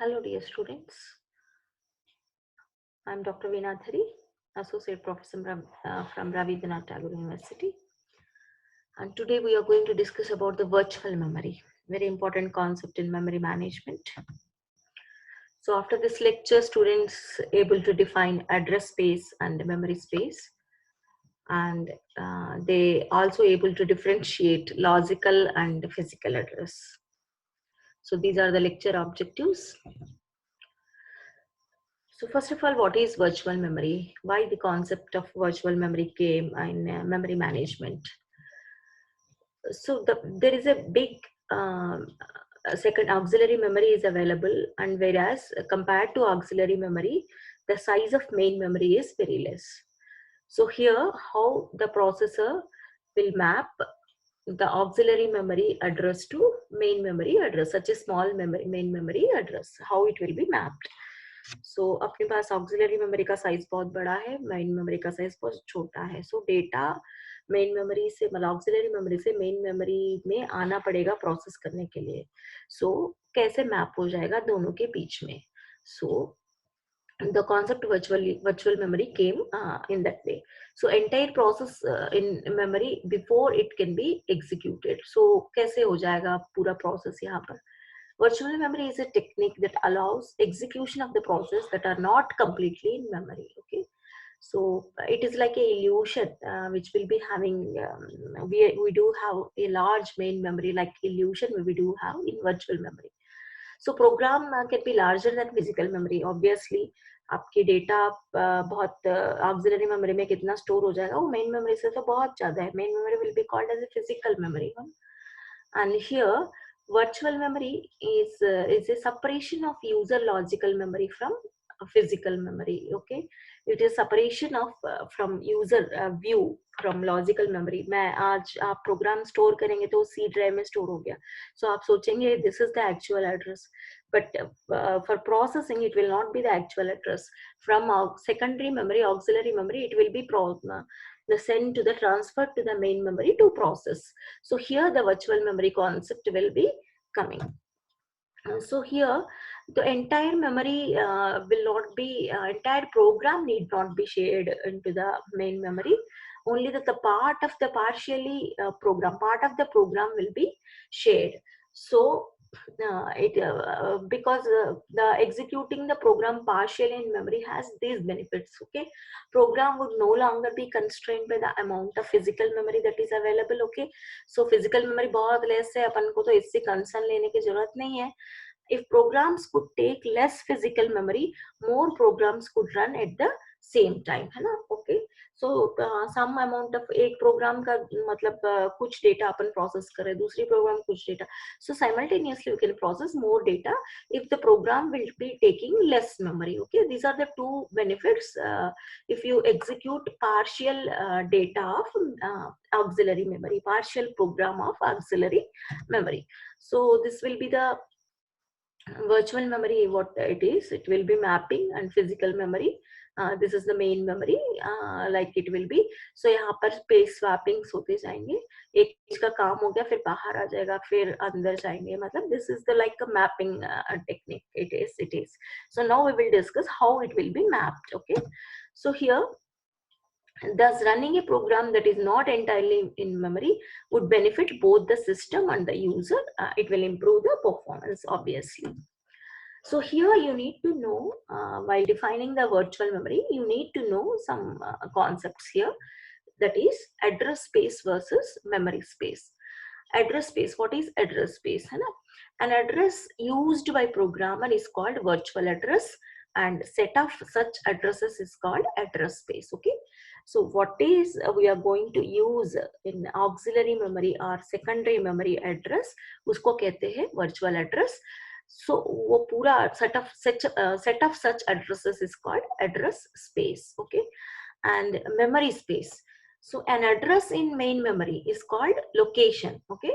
Hello dear students, I am Dr. Veenathari, Associate Professor from Rabindranath Tagore University, and today we are going to discuss about the virtual memory, very important concept in memory management. So after this lecture, students able to define address space and memory space, and they also able to differentiate logical and physical address. So these are the lecture objectives. So first of all, what is virtual memory? Why the concept of virtual memory came in memory management? So there is a big second auxiliary memory is available, and whereas compared to auxiliary memory, the size of main memory is very less. So here, how the processor will map the auxiliary memory address to main memory address, such a small memory main memory address, how it will be mapped. सो अपने पास auxiliary memory का size बहुत बड़ा है, main memory का size बहुत छोटा है. सो data main memory से मतलब ऑक्सिलरी मेमोरी से मेन मेमोरी में आना पड़ेगा प्रोसेस करने के लिए. सो कैसे मैप हो जाएगा दोनों के बीच में? सो the concept virtual memory came in that way. So entire process in memory before it can be executed. So कैसे हो जाएगा पूरा process यहाँ पर? Virtual memory is a technique that allows execution of the process that are not completely in memory. Okay, so it is like a illusion which will be having. We do have a large main memory like illusion we do have in virtual memory. So program can be larger than physical memory. Obviously, आपकी data बहुत auxiliary memory में कितना store हो जाएगा वो main memory से तो बहुत ज्यादा है. Main memory will be called as a physical memory. And here virtual memory is a separation of user logical memory from physical memory. Okay, it is separation of from user view from logical memory. मैं आज आप program store करेंगे तो C drive में store हो गया. So आप सोचेंगे this is the actual address, but for processing it will not be the actual address. From secondary memory, auxiliary memory, it will be the send to the transfer to the main memory to process. So here the virtual memory concept will be coming. So here the entire memory will not be entire program need not be shared into the main memory. Only that the part of the partially part of the program will be shared. So because the executing the program partially in memory has these benefits. Okay, program would no longer be constrained by the amount of physical memory that is available. Okay, so physical memory बहुत less है, अपन को तो इससे concern लेने की जरूरत नहीं है. If programs could take less physical memory, more programs could run at the same time, है ना? Okay, so some amount of एक program का मतलब कुछ data अपन process करें, दूसरी program कुछ data, so simultaneously we can process more data if the program will be taking less memory. Okay, these are the two benefits if you execute partial data of auxiliary memory, partial program of auxiliary memory. So this will be the virtual memory. What it is, it will be mapping, and physical memory, this is the main memory, like it will be. So यहाँ पर space swappings होते जाएंगे, एक चीज का काम हो गया फिर बाहर आ जाएगा फिर अंदर जाएंगे, मतलब this is the like a mapping technique. It is. So now we will discuss how it will be mapped. Okay, so here thus running a program that is not entirely in memory would benefit both the system and the user. It will improve the performance obviously. So here you need to know while defining the virtual memory, you need to know some concepts here, that is address space versus memory space. Address space, what is address space? An address used by programmer is called virtual address, and set of such addresses is called address space. Okay, so what is we are going to use in auxiliary memory or secondary memory address, usko कहते हैं virtual address. So वो पूरा set of such addresses is called address space. Okay, and memory space. So an address in main memory is called location. Okay,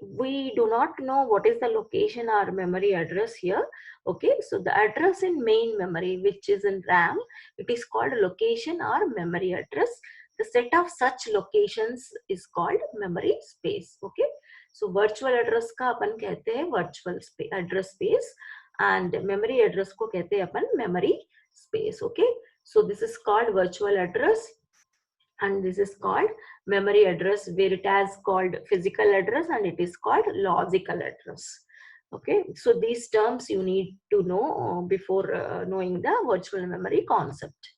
we do not know what is the location or memory address here. Okay, so the address in main memory, which is in RAM, it is called location or memory address. The set of such locations is called memory space. Okay, so virtual address का अपन कहते हैं virtual address space, and memory address को कहते हैं अपन memory space. Okay, so this is called virtual address and this is called memory address, where it has called physical address and it is called logical address. Okay, so these terms you need to know before knowing the virtual memory concept.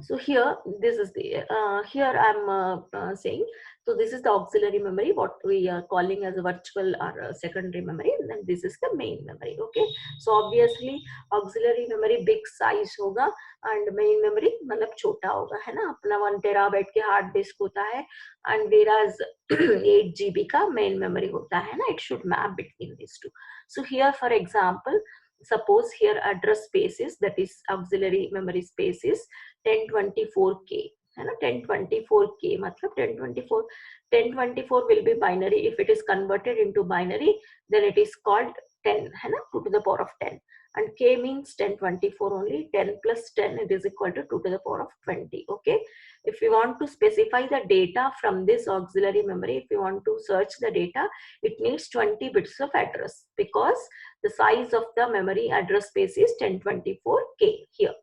So here, this is the here I'm saying, so this is the auxiliary memory, what we are calling as a virtual or secondary memory, and then this is the main memory. Okay, so obviously auxiliary memory big size होगा and main memory मतलब छोटा होगा, है ना. अपना 1 terabyte के hard disk होता है and whereas 8 GB का main memory होता है ना. It should map between these two. So here for example, suppose here address space is, that is auxiliary memory space is 1024K, है ना. 1024K मतलब 1024 will be binary. If it is converted into binary, then it is called 10, है ना, 2 to the power of 10, and K means 1024 only. 10 plus 10, it is equal to 2 to the power of 20. Okay, if you want to specify the data from this auxiliary memory, if you want to search the data, it needs 20 bits of address, because the size of the memory address space is 1024K here.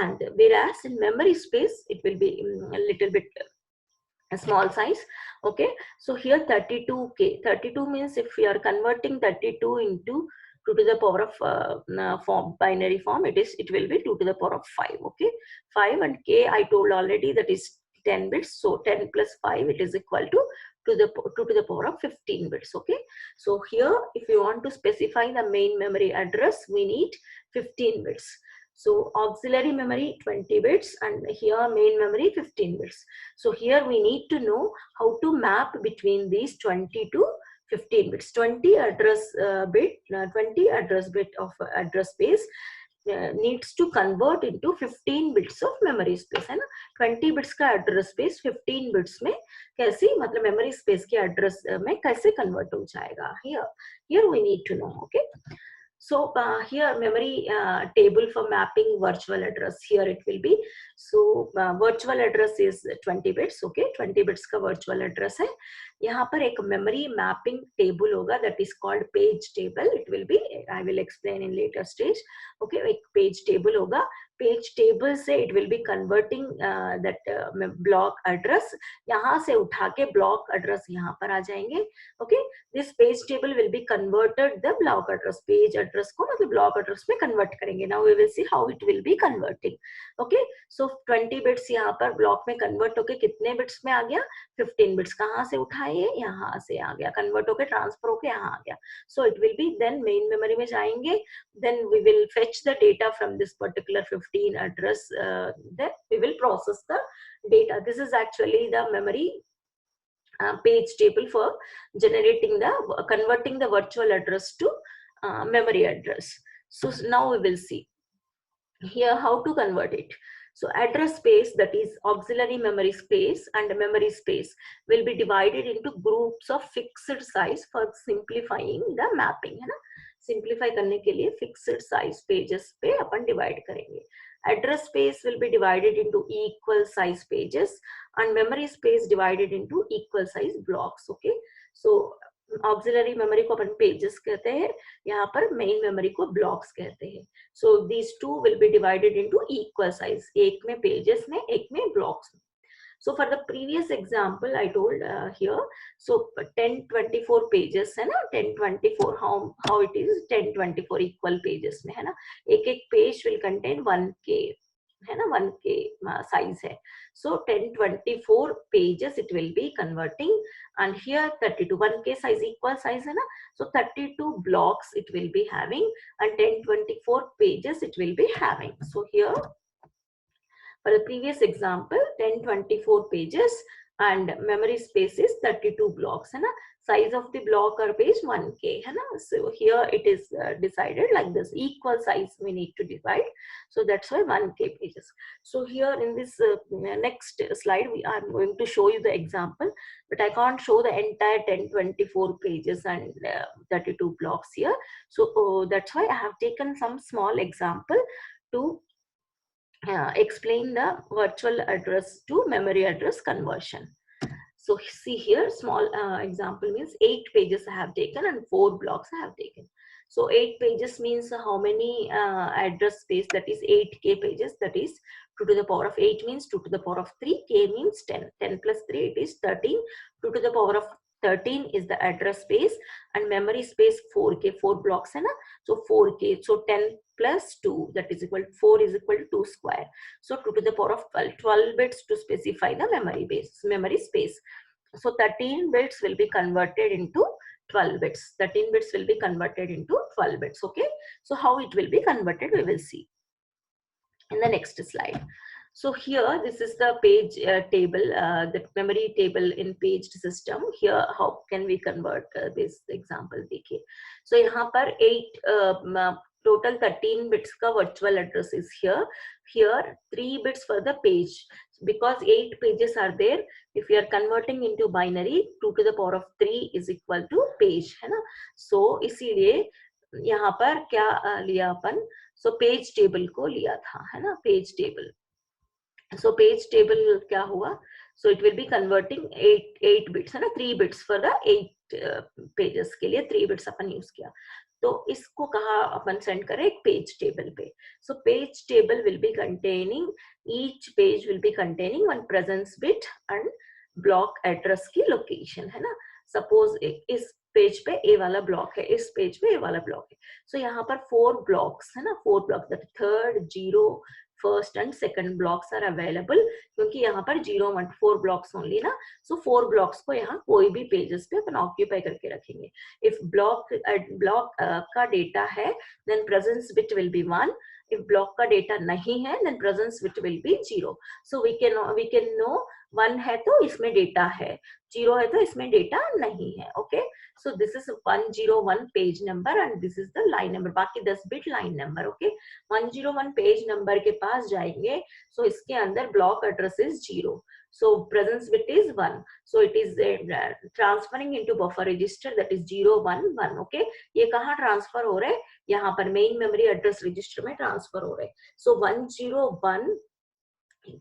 And whereas in memory space, it will be a little bit a small size. Okay, so here 32K, 32 means if we are converting 32 into 2 to the power of form, binary form, it will be 2 to the power of 5. Okay, 5 and K I told already, that is 10 bits. So 10 plus 5, it is equal to 2 to the power of 15 bits. Okay, so here if you want to specify the main memory address, we need 15 bits. So auxiliary memory 20 bits and here main memory 15 bits. So here we need to know how to map between these 20 to 15 bits. 20 address bit of address space needs to convert into 15 bits of memory space, है ना. 20 bits का address space 15 bits में कैसे, मतलब memory space के address में कैसे convert हो जाएगा. Here we need to know. Okay, so here memory table for mapping virtual address, here it will be. So virtual address is 20 bits. Okay, 20 bits का virtual address है. यहाँ पर एक memory mapping table होगा, that is called page table. It will be, I will explain in later stage. Okay, एक page table होगा. Page table से it will be converting that block address. यहाँ से उठा के block address यहाँ पर आ जाएंगे. Okay, this page table will be converted the block address, page address को मतलब block address में convert करेंगे. Now we will see how it will be converting. Okay, so 20 bits यहाँ पर block में convert होके कितने bits में आ गया, 15 bits. कहाँ से उठाए, यहाँ से आ गया, convert होके transfer होके यहाँ आ गया. So it will be then main memory में जाएंगे, then we will fetch the data from this particular 15 address, then we will process the data. This is actually the memory page table for converting the virtual address to memory address. So now we will see here how to convert it. So address space, that is auxiliary memory space and memory space, will be divided into groups of fixed size for simplifying the mapping, है ना. Simplify करने के लिए fixed size pages पे अपन divide करेंगे. Address space will be divided into equal size pages and memory space divided into equal size blocks. Okay, so auxiliary memory को अपन pages कहते हैं, यहाँ पर main memory को blocks कहते हैं. So these two will be divided into equal size, एक में pages में, एक में blocks में. So for the previous example I told here, so 1024 pages है ना, 1024 how it is 1024 equal pages में, है ना. एक page will contain 1K, है ना, 1K size है. So 1024 pages it will be converting, and here 32, 1K size equal size है ना. So 32 blocks it will be having and 1024 pages it will be having. So here for the previous example, 1024 pages and memory space is 32 blocks, है ना. Size of the block or page 1K, है ना. So here it is decided like this, equal size we need to divide. So that's why 1K pages. So here in this next slide, I am going to show you the example, but I can't show the entire 1024 pages and 32 blocks here. So that's why I have taken some small example to explain the virtual address to memory address conversion. So see here, small example means 8 pages I have taken and 4 blocks I have taken. So 8 pages means how many address space, that is 8k pages, that is 2 to the power of 8 means 2 to the power of 3, k means 10, 10 plus 3 it is 13, 2 to the power of 13 is the address space, and memory space 4k, 4 blocks hai na, so 4k, so 10 plus 2 that is equal to 4 is equal to 2 square, so 2 to the power of 12, 12 bits to specify the memory space. So 13 bits will be converted into 12 bits. 13 bits will be converted into 12 bits. Okay. So how it will be converted, we will see in the next slide. So here, this is the page table, the memory table in paged system. Here, how can we convert this example? देखिए. So यहाँ पर 8 total 13 bits का virtual address is here. Here 3 bits for the page. Because 8 pages are there, if we are converting into binary, 2 to the power of 3 is equal to page, है ना? So इसीलिए यहाँ पर क्या लिया अपन? So पेज टेबल को लिया था, है ना? Page table. So page table क्या हुआ? So it will be converting 8 bits, है ना? 3 bits for the 8 pages के लिए 3 bits अपन यूज किया. तो इसको कहा अपन सेंड करें एक पेज टेबल पे. So page table will be containing, each page will be containing one presence bit and block address की लोकेशन, है ना? सपोज इस पेज पे ए वाला ब्लॉक है, इस पेज पे ए वाला ब्लॉक है. सो यहाँ पर 4 ब्लॉक्स है ना, 4 block, that third, 0, first and second blocks are available, क्योंकि यहाँ पर 0, 1, 4 ब्लॉक्स ओनली ना. सो 4 ब्लॉक्स को यहाँ कोई भी पेजेस पे अपन ऑक्यूपाई करके रखेंगे. इफ ब्लॉक का डेटा है, then presence bit will be 1. if block का डेटा नहीं है, then presence bit will be 0. so we can know 1 है तो इसमें डेटा है, 0 है तो इसमें डेटा नहीं है. Okay, so this is 101 page number and this is the line number. बाकी 10 bit line number. Okay, 101 page number के पास जाएंगे, so इसके अंदर block address is 0. So presence bit is 1. So it is transferring into buffer register, that is 011. Okay, ये कहाँ transfer हो रहे हैं? यहाँ पर मेन मेमोरी एड्रेस रजिस्टर में ट्रांसफर हो रहे हैं. So 101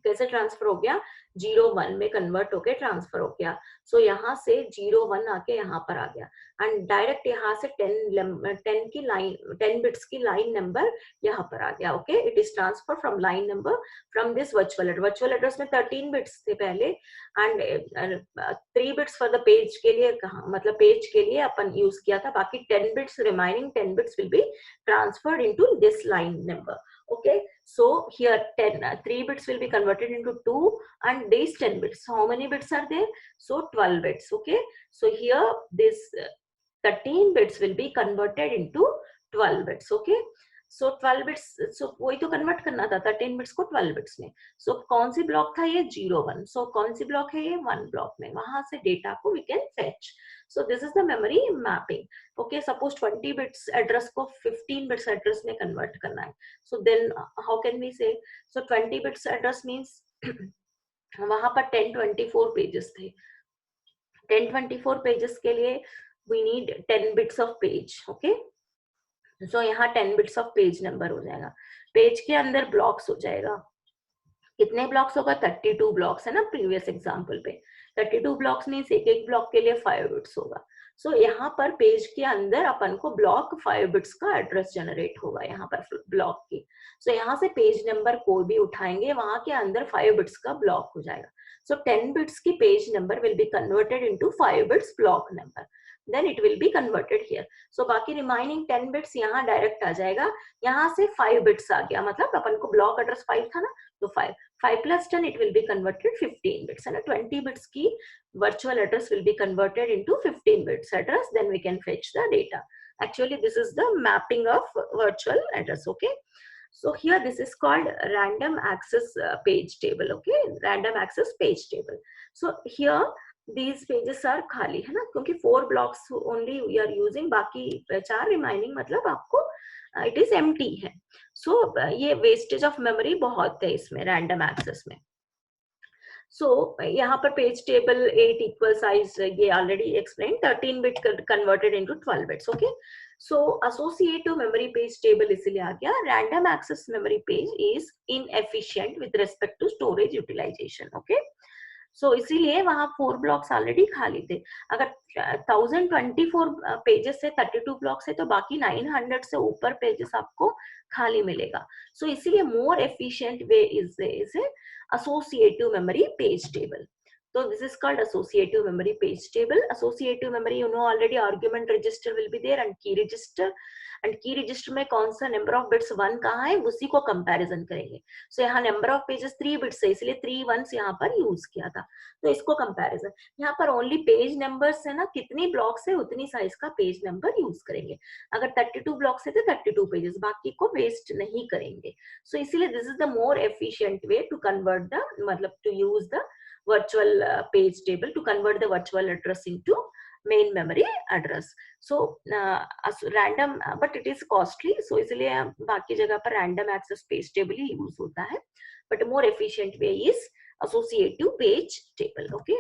कैसे ट्रांसफर हो गया? 01 में कन्वर्ट होके ट्रांसफर हो गया. सो यहाँ से 01 आके यहाँ पर आ गया एंड डायरेक्ट यहाँ से 10 की लाइन, 10 बिट्स की लाइन नंबर यहाँ पर आ गया. Okay, it is transfer from line number from this virtual address में 13 बिट्स थे पहले and 3 bits for the page के लिए, कहा मतलब पेज के लिए अपन यूज किया था. बाकी 10 bits, remaining 10 bits will be transferred into this line number. Okay, so here 3 bits will be converted into 2 and these 10 bits, how many bits are there? So 12 bits. Okay, so here this 13 bits will be converted into 12 bits. Okay, so 12 bits, so वही तो convert करना था 13 bits को 12 bits में. so कौन C block था ये? 01. so कौन सी ब्लॉक है ये? 1 ब्लॉक में. वहां से डेटा को we can fetch. so this is the memory mapping. okay, suppose 20 bits address को 15 bits एड्रेस में कन्वर्ट करना है. so then how can we say? so 20 bits address means वहां पर 1024 पेजेस थे. 1024 पेजेस के लिए we need 10 bits of page. okay, so यहाँ 10 बिट्स ऑफ पेज नंबर हो जाएगा. पेज के अंदर ब्लॉक्स हो जाएगा. कितने ब्लॉक्स होगा? 32 ब्लॉक्स है ना प्रीवियस एग्जांपल पे. 32 ब्लॉक्स मींस एक ब्लॉक के लिए 5 बिट्स होगा. सो यहाँ पर पेज के अंदर अपन को ब्लॉक 5 बिट्स का एड्रेस जनरेट होगा यहाँ पर ब्लॉक की. सो यहाँ से पेज नंबर कोई भी उठाएंगे, वहां के अंदर 5 बिट्स का ब्लॉक हो जाएगा. सो 10 बिट्स की page number will be converted into 5 bits block number, then it will be converted here. so बाकी remaining 10 bits यहाँ डायरेक्ट आ जाएगा. यहाँ से 5 bits आ गया, मतलब अपन को ब्लॉक एड्रेस 5 था ना, तो 5 plus 10 it will be converted 15 bits, है ना. 20 bits की virtual address will be converted into 15 bits address, then we can fetch the data. actually this is the mapping of virtual address. okay, so here this is called random access page table. okay, random access page table. so here these pages are खाली है ना, क्योंकि 4 blocks only we are using, बाकी 4 remaining मतलब आपको it is empty है. so ये wastage of memory बहुत है इसमें random access में. so यहाँ पर page table 8 equal size ये already explained, 13 bit converted into 12 bits. okay, so associative memory page table इसलिए आ गया. random access memory page is inefficient with respect to storage utilization. okay, सो इसीलिए वहां 4 blocks already खाली थे। अगर 1024 पेजेस से 32 blocks है तो बाकी 900 से ऊपर पेजेस आपको खाली मिलेगा। सो इसीलिए more efficient way is associative memory page table. So this is called associative memory page table. Associative memory, you know already, argument register will be there and key register. And key register में कौन सा number of bits 1 कहाँ है उसी को comparison करेंगे। So यहाँ number of pages 3 bits है इसलिए 3 ones यहाँ पर use किया था, तो इसको comparison। यहाँ पर only page numbers है ना, कितनी blocks है उतनी size का page number use करेंगे। अगर 32 blocks है तो 32 pages, बाकी को waste नहीं करेंगे। So इसीलिए this is the more efficient way to convert the, मतलब to use the virtual page table to convert the virtual address into main memory address. So random, but it is costly, so इसलिए बाकी जगह पर random access page table ही use होता है, but more efficient way is associative page table. Okay,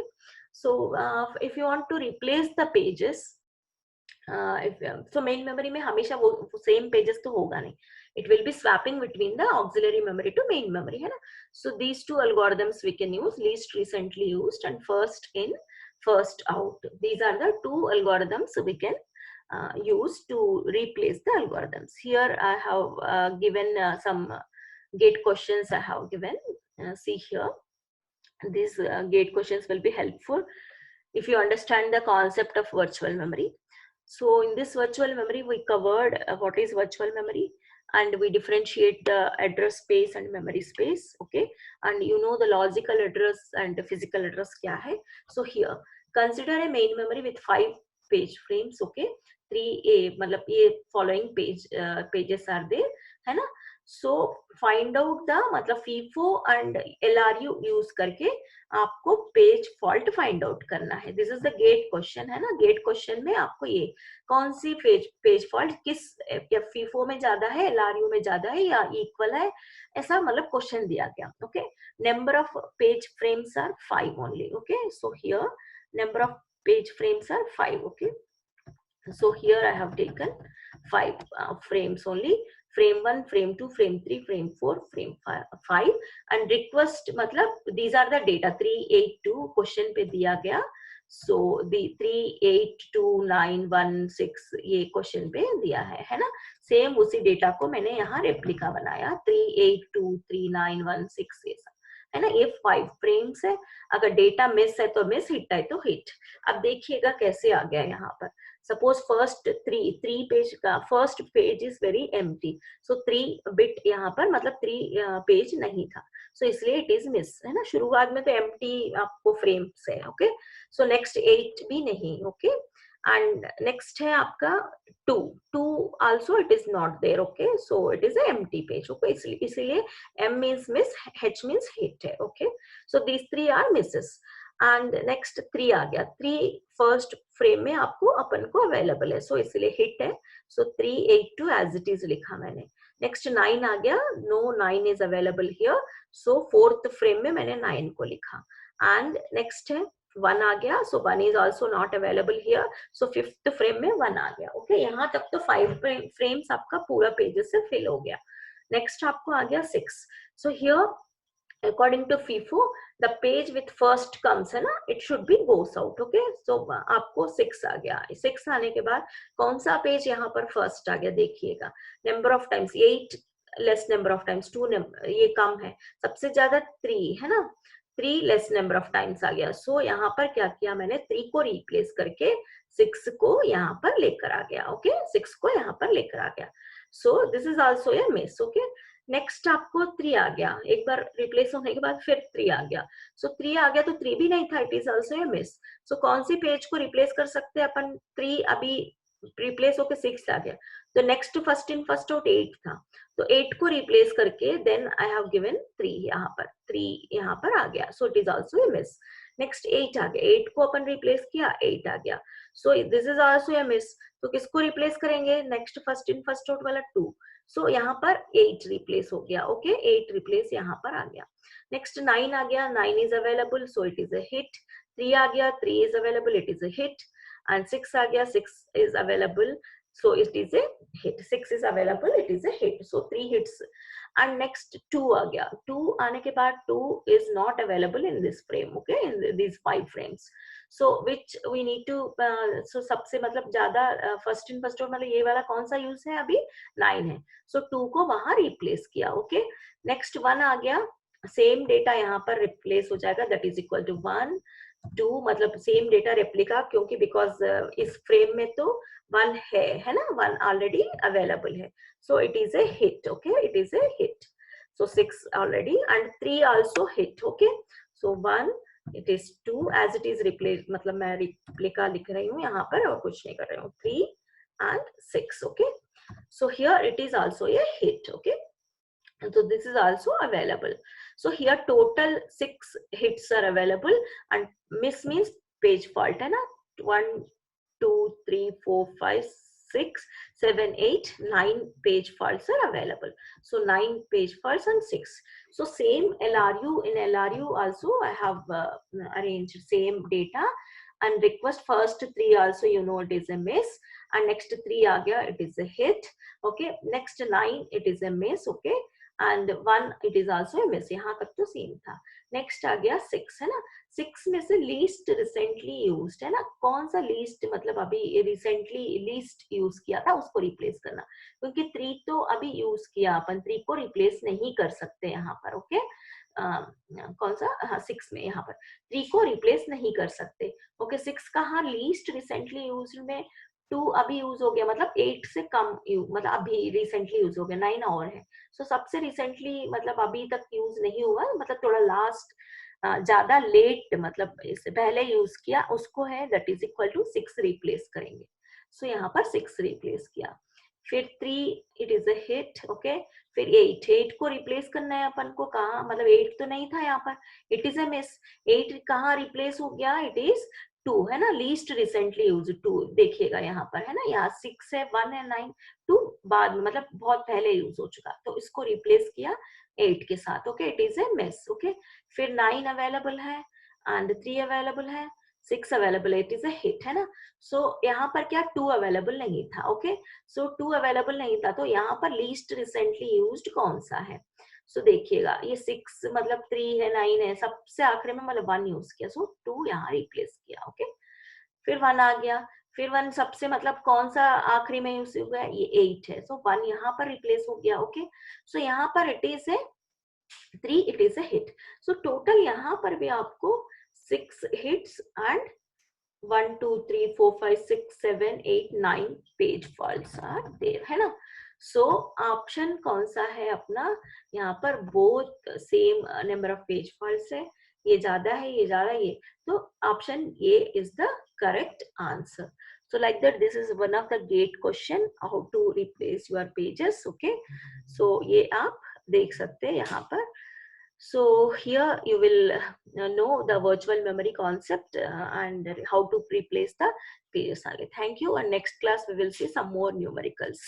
so if you want to replace the pages, so main memory में हमेशा वो same pages तो होगा नहीं, it will be swapping between the auxiliary memory to main memory, है ना। So these two algorithms we can use, least recently used and first in first out. These are the two algorithms we can use to replace the algorithms. Here I have given some gate questions I have given. See here, these gate questions will be helpful if you understand the concept of virtual memory. So in this virtual memory we covered what is virtual memory, and we differentiate the address space and memory space. Okay, and you know the logical address and the physical address kya hai. So here consider a main memory with 5 page frames. Okay, 3a मतलब ये following pages are there, है ना। So find out the, मतलब FIFO and LRU use करके आपको page fault find out करना है। This is the gate question, है ना। गेट क्वेश्चन में आपको ये कौन सी पेज फॉल्ट किस FIFO में ज्यादा है, LRU में ज्यादा है या इक्वल है, ऐसा मतलब क्वेश्चन दिया गया। Okay, number of page frames are 5 only. Okay, so here number of page frames are 5। Okay, so here I have taken 5 frames only, frame 1, frame 2, frame 3, frame 4, frame 5 and request मतलब these are the data 382 question पे दिया गया। so the 382916 ये question पे दिया है ना। Same उसी डेटा को मैंने यहाँ रेप्लिका बनाया 38239116 ये सब, है ना। ये 5 फ्रेम्स है, अगर डेटा मिस है तो मिस, हिट है तो हिट। अब देखिएगा कैसे आ गया यहाँ पर। सपोज फर्स्ट 3 पेज का first page is very empty, so 3 bit यहाँ पर मतलब 3 पेज नहीं था, सो इसलिए इट इज मिस, है ना। शुरुआत में तो एम्प्टी आपको फ्रेम्स है। ओके, सो नेक्स्ट 8 भी नहीं। ओके, एंड नेक्स्ट है आपका 2 also it is not there. Okay, so it is empty page. Okay, इसलिए M means miss, H means hit है। Okay, so these 3 are misses and next 3 आ गया। 3 first frame में आपको अपन को अवेलेबल है, सो इसलिए हिट है। सो 382 एज इट इज लिखा मैंने। नेक्स्ट 9 आ गया, no 9 is available here, so fourth frame में मैंने 9 को लिखा। एंड नेक्स्ट है 1 आ गया, सो 1 is also not available here, so fifth frame में 1 आ गया। ओके, यहाँ तक तो 5 फ्रेम्स आपका पूरा पेजेस से फिल हो गया। नेक्स्ट आपको आ गया 6। So here according to FIFO the page with first comes, है ना, it should be goes out। okay, so आपको 6 आ गया। 6 आने के बाद कौन सा पेज यहाँ पर फर्स्ट आ गया, देखिएगा। Number of times 8 less number of times 2 ये कम है, सबसे ज्यादा 3 है ना, 3 लेस नंबर ऑफ टाइम्स आ गया। सो यहाँ पर क्या किया मैंने, 3 को रिप्लेस करके 6 को यहाँ पर लेकर आ गया। ओके, 6 को यहाँ पर लेकर आ गया। So this is also a miss. Okay, next आपको 3 आ गया, एक बार रिप्लेस होने के बाद फिर 3 आ गया। सो 3 आ गया तो 3 भी नहीं था, it is also a miss. So कौन सी पेज को रिप्लेस कर सकते हैं अपन, 3 अभी रिप्लेस होके 6 आ गया, तो next first in first out 8 था, तो 8 को रिप्लेस करके देन आई हैव गिवन 3 यहाँ पर, 3 यहाँ पर आ गया, सो it is also a miss. Next 8 आ गया, 8 को अपन रिप्लेस किया, 8 आ गया, so this is also a miss. तो किसको रिप्लेस करेंगे, next first in first out वाला 2, सो यहाँ पर 8 रिप्लेस हो गया। ओके, 8 रिप्लेस यहाँ पर आ गया। नेक्स्ट 9 आ गया, 9 is available, so it is a hit. 3 आ गया, 3 is available, it is a hit. And 6 आ गया, 6 is available, So it is a hit. 6 is available, it is a hit. So 3 hits. And next 2 आ गया. 2 आने के बाद 2 is not available in this frame, okay, in these 5 frames. So which we need to so सबसे मतलब ज्यादा first in first out मतलब ये वाला कौन सा यूज है अभी 9 है. So 2 को वहां रिप्लेस किया. ओके, नेक्स्ट 1 आ गया. सेम डेटा यहाँ पर रिप्लेस हो जाएगा, दैट इज इक्वल टू 1 2 मतलब सेम डेटा रेप्लिका, क्योंकि बिकॉज इस फ्रेम में तो 1 है ना, 1 ऑलरेडी अवेलेबल है. So it is a hit. Okay, it is a hit. So 6 already and 3 also hit. Okay, so 1 it is 2 as it is replace मतलब मैं replica लिख रही हूँ यहाँ पर और कुछ नहीं कर रही हूँ. 3 and 6. Okay, so here it is also a hit. Okay, and so this is also available. So here total 6 hits are available and miss means page fault है ना. 1 2 3 4 5 6 7 8 9 page faults are available. So 9 page faults and 6. So same LRU, in LRU also I have arranged same data and request first 3 also, you know, it is a miss, and next 3 आ गया, it is a hit. Okay, next 9 it is a miss. Okay, and 1 it is also a miss. यहाँ तक तो same था. Next आ गया 6 है ना. 6 में से लीस्ट रिसेंटली यूज्ड है ना, कौन सा लीस्ट मतलब अभी रिसेंटली लीस्ट यूज किया था उसको रिप्लेस करना, क्योंकि 3 तो अभी यूज किया अपन, 3 को रिप्लेस नहीं कर सकते यहाँ पर. ओके, कौन सा, हाँ 6 में यहाँ पर 3 को रिप्लेस नहीं कर सकते. ओके, 6 कहाँ लीस्ट रिसेंटली यूज में 2 अभी यूज हो गया, मतलब 8 से कम मतलब अभी रिसेंटली यूज हो गया, 9 और है. सो सबसे रिसेंटली मतलब अभी तक यूज नहीं हुआ, मतलब थोड़ा लास्ट ज्यादा लेट मतलब इससे पहले यूज किया उसको है, that is equal to 6 replace करेंगे. सो यहाँ पर 6 रिप्लेस किया. फिर 3 it is a hit. Okay, फिर 8 को रिप्लेस करना है अपन को, कहाँ मतलब 8 तो नहीं था यहाँ पर, इट इज अ मिस. 8 कहाँ रिप्लेस हो गया, इट इज 2 है ना, लीस्ट रिसेंटली यूज 2 देखिएगा यहाँ पर है ना, यहाँ 6 है, 1 है, 9 2 बाद में मतलब बहुत पहले यूज हो चुका, तो इसको रिप्लेस किया 8 के साथ. Okay, it is A miss. Okay, फिर 9 अवेलेबल है एंड 3 अवेलेबल है, 6 अवेलेबल है, इट इज ए हिट है ना. सो यहाँ पर क्या 2 अवेलेबल नहीं था. ओके, सो 2 अवेलेबल नहीं था, तो यहाँ पर लीस्ट रिसेंटली यूज्ड कौन सा है. सो देखिएगा ये 6 मतलब 3 है, 9 है, सबसे आखिरी में मतलब 1 यूज किया, सो 2 यहाँ रिप्लेस किया. ओके, फिर 1 आ गया, फिर 1 सबसे मतलब कौन सा आखिरी में यूज हुआ है, ये 8 है, सो 1 यहाँ पर रिप्लेस हो गया. ओके, सो यहाँ पर it is a 3 it is a hit. So total यहाँ पर भी आपको 6 hits and 1 2 3 4 5 6 7 8 9 page faults are there है ना. सो ऑप्शन कौन सा है अपना, यहाँ पर both same number of page faults है, ये ज्यादा है ये ज्यादा, ये तो option A is the correct answer. So like that, this is one of the gate question, how to replace your pages. Okay, so ये आप देख सकते हैं यहाँ पर. So here you will know the virtual memory concept and how to replace the pages only. Thank you, and next class we will see some more numericals.